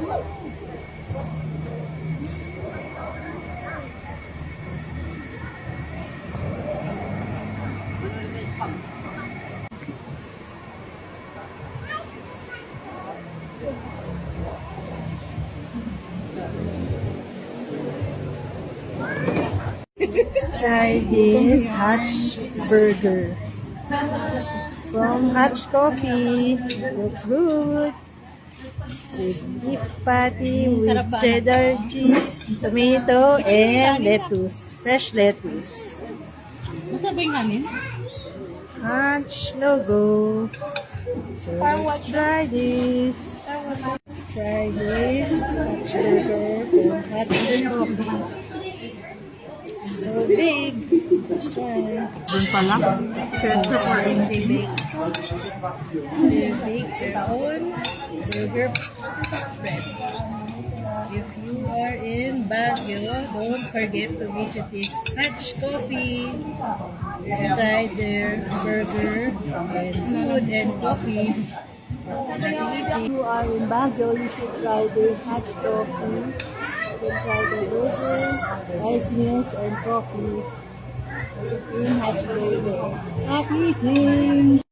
Try this Hutch burger from Hutch Coffee. Looks good. With beef patty, with cheddar cheese, tomato, and lettuce. Fresh lettuce. Masabay namin. Hutch logo. So let's try this. Let's try this Hutch burger from Hutch Coffee. So big. Let's try. Doon pala. Ketchup or hindi bake. They make their own burger bread. If you are in Baguio, don't forget to visit this Hutch Coffee. Try their burger and food and coffee. If you are in Baguio, you should try this Hutch Coffee. You can try the burger, rice meals, and coffee in Hutch Burger. Happy eating!